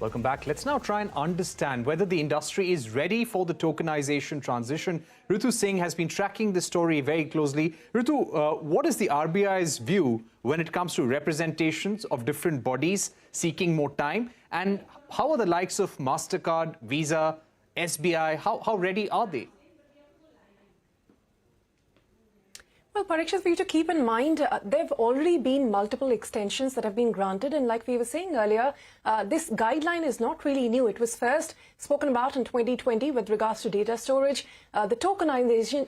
Welcome back. Let's now try and understand whether the industry is ready for the tokenization transition. Ritu Singh has been tracking this story very closely. Ritu, what is the RBI's view when it comes to representations of different bodies seeking more time? And how are the likes of MasterCard, Visa, SBI, how ready are they? Well, Parikshit, for you to keep in mind, there have already been multiple extensions that have been granted. And like we were saying earlier, this guideline is not really new. It was first spoken about in 2020 with regards to data storage. The tokenization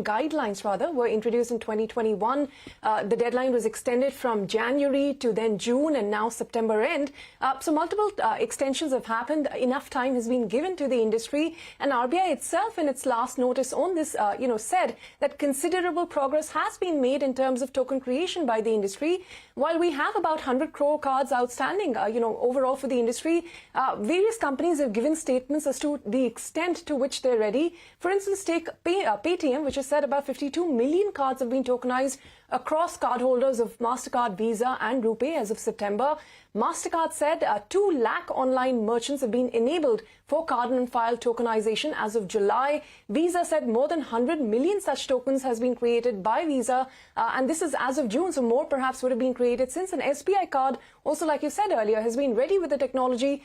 guidelines, rather, were introduced in 2021. The deadline was extended from January to then June and now September end. So multiple extensions have happened. Enough time has been given to the industry. And RBI itself, in its last notice on this, said that considerable progress has been made in terms of token creation by the industry. While we have about 100 crore cards outstanding, overall for the industry, various companies have given statements as to the extent to which they're ready. For instance, take Paytm, which has said about 52 million cards have been tokenized across cardholders of MasterCard, Visa and RuPay as of September. MasterCard said 2 lakh online merchants have been enabled for card-on-file tokenization as of July. Visa said more than 100 million such tokens has been created by Visa, and this is as of June, so more perhaps would have been created since. An SBI card, also like you said earlier, has been ready with the technology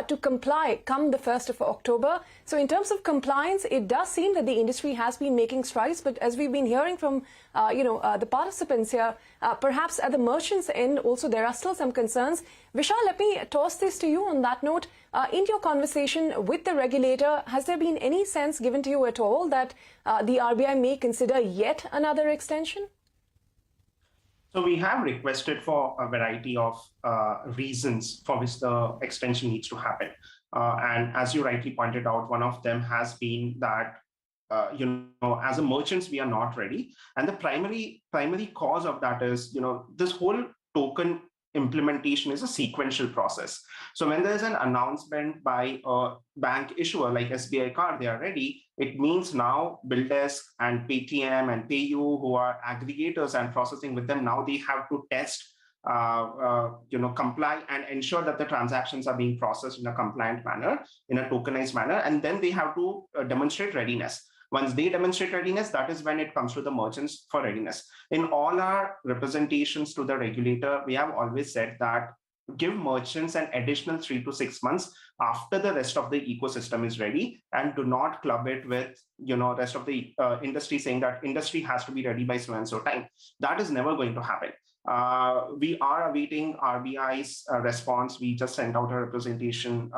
to comply come the 1st of October. So in terms of compliance, it does seem that the industry has been making strides, but as we've been hearing from the participants here, perhaps at the merchants' end also there are still some concerns. Vishal, let me toss this to you on that note. In your conversation with the regulator, has there been any sense given to you at all that the RBI may consider yet another extension? So we have requested for a variety of reasons for which the extension needs to happen. And as you rightly pointed out, one of them has been that as a merchants, we are not ready. And the primary cause of that is, this whole token implementation is a sequential process. So when there's an announcement by a bank issuer like SBI Card, they are ready, it means now BillDesk and Paytm and PayU, who are aggregators and processing with them, now they have to test, comply and ensure that the transactions are being processed in a compliant manner, in a tokenized manner, and then they have to demonstrate readiness. Once they demonstrate readiness, that is when it comes to the merchants for readiness. In all our representations to the regulator, we have always said that give merchants an additional 3 to 6 months after the rest of the ecosystem is ready, and do not club it with rest of the industry saying that industry has to be ready by so and so time. That is never going to happen. We are awaiting RBI's response. We just sent out a representation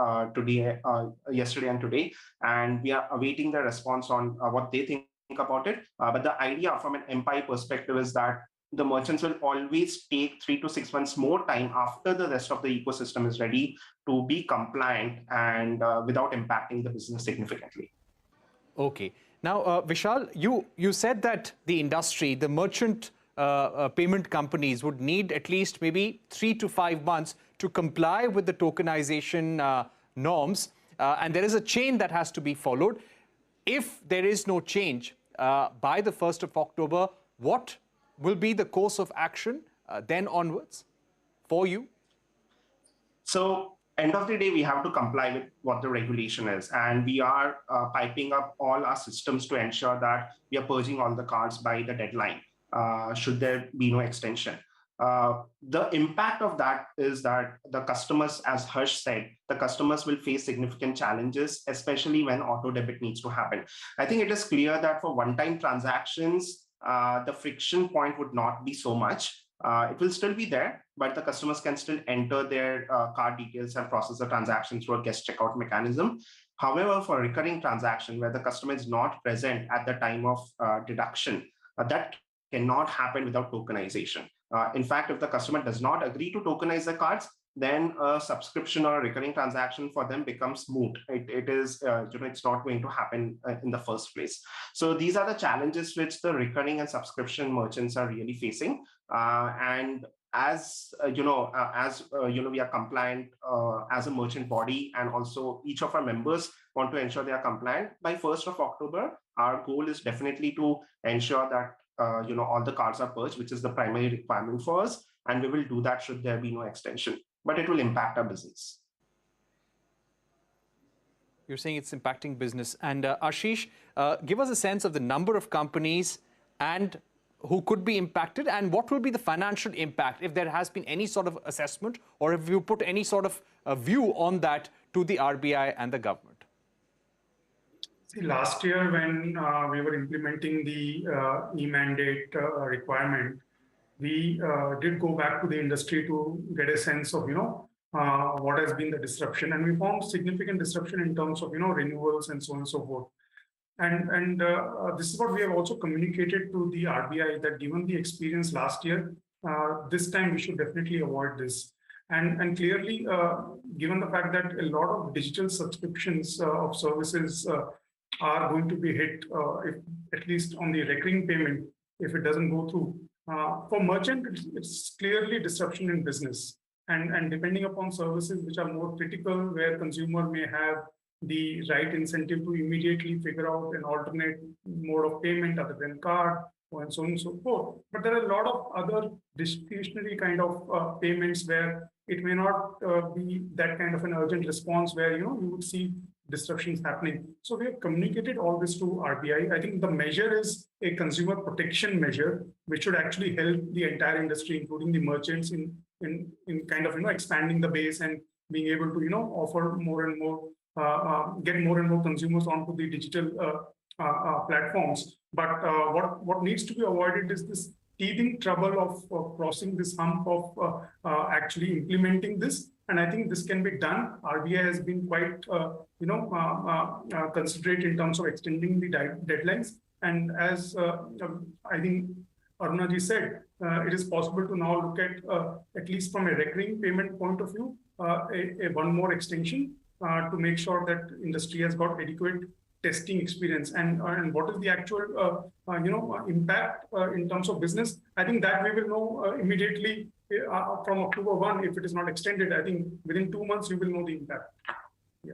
yesterday and today, and we are awaiting the response on what they think about it. But the idea from an MPI perspective is that the merchants will always take 3 to 6 months more time after the rest of the ecosystem is ready to be compliant and without impacting the business significantly. Okay. Now, Vishal, you said that the industry, the merchant payment companies would need at least maybe 3 to 5 months to comply with the tokenization norms. And there is a chain that has to be followed. If there is no change by the 1st of October, what will be the course of action then onwards for you? So end of the day, we have to comply with what the regulation is. And we are piping up all our systems to ensure that we are purging all the cards by the deadline. Should there be no extension. The impact of that is that the customers, as Harsh said, the customers will face significant challenges, especially when auto debit needs to happen. I think it is clear that for one-time transactions, the friction point would not be so much. It will still be there, but the customers can still enter their card details and process the transaction through a guest checkout mechanism. However, for a recurring transaction where the customer is not present at the time of deduction, that cannot happen without tokenization. In fact, if the customer does not agree to tokenize the cards, then a subscription or a recurring transaction for them becomes moot. It's not going to happen in the first place. So these are the challenges which the recurring and subscription merchants are really facing. And as we are compliant as a merchant body, and also each of our members want to ensure they are compliant by 1st of October, our goal is definitely to ensure that all the cards are purged, which is the primary requirement for us, and we will do that should there be no extension. But it will impact our business. You're saying it's impacting business. And Ashish, give us a sense of the number of companies and who could be impacted, and what will be the financial impact if there has been any sort of assessment, or if you put any sort of view on that to the RBI and the government. See, last year when we were implementing the e-mandate requirement, we did go back to the industry to get a sense of, what has been the disruption. And we found significant disruption in terms of, renewals and so on and so forth. And this is what we have also communicated to the RBI, that given the experience last year, this time we should definitely avoid this. And clearly, given the fact that a lot of digital subscriptions of services are going to be hit, if, at least on the recurring payment, if it doesn't go through. For merchant, it's clearly disruption in business. And depending upon services which are more critical, where consumer may have the right incentive to immediately figure out an alternate mode of payment other than card, and so on and so forth. But there are a lot of other discretionary kind of payments where it may not be that kind of an urgent response where you would see disruptions happening. So we have communicated all this to RBI. I think the measure is a consumer protection measure, which should actually help the entire industry, including the merchants, in kind of expanding the base and being able to offer more and more, get more and more consumers onto the digital platforms. But what needs to be avoided is this teething trouble of crossing this hump of actually implementing this. And I think this can be done. RBI has been quite, considerate in terms of extending the deadlines. And as I think Arunaji said, it is possible to now look at least from a recurring payment point of view, a one more extension to make sure that industry has got adequate testing experience. And what is the actual, impact in terms of business? I think that we will know immediately from October 1, if it is not extended. I think within 2 months, we will know the impact. Yeah.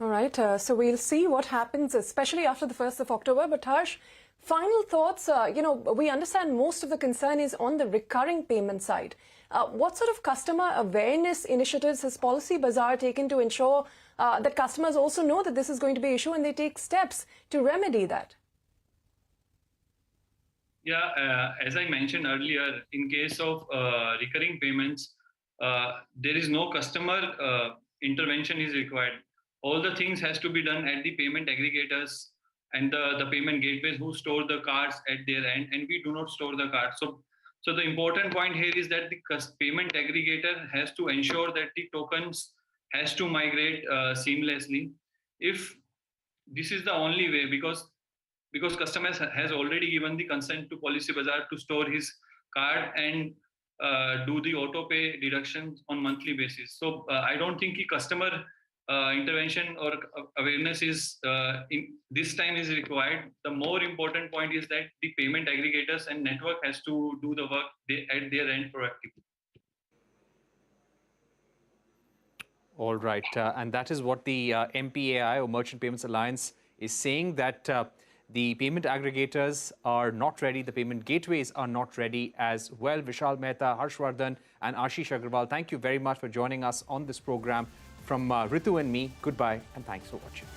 All right. So we'll see what happens, especially after the 1st of October. But Harsh, final thoughts. We understand most of the concern is on the recurring payment side. What sort of customer awareness initiatives has Policy Bazaar taken to ensure that customers also know that this is going to be an issue and they take steps to remedy that? Yeah, as I mentioned earlier, in case of recurring payments, there is no customer intervention is required. All the things has to be done at the payment aggregators and the payment gateways who store the cards at their end, and we do not store the cards. So the important point here is that the payment aggregator has to ensure that the tokens has to migrate seamlessly. If this is the only way, because customers has already given the consent to Policy Bazaar to store his card and do the auto pay deductions on monthly basis. So I don't think the customer intervention or awareness is in this time is required. The more important point is that the payment aggregators and network has to do the work at their end proactively. All right, and that is what the MPAI, or Merchant Payments Alliance, is saying, that the payment aggregators are not ready, the payment gateways are not ready as well. Vishal Mehta, Harshvardhan and Ashish Agrawal, thank you very much for joining us on this program. From Ritu and me, goodbye and thanks for watching.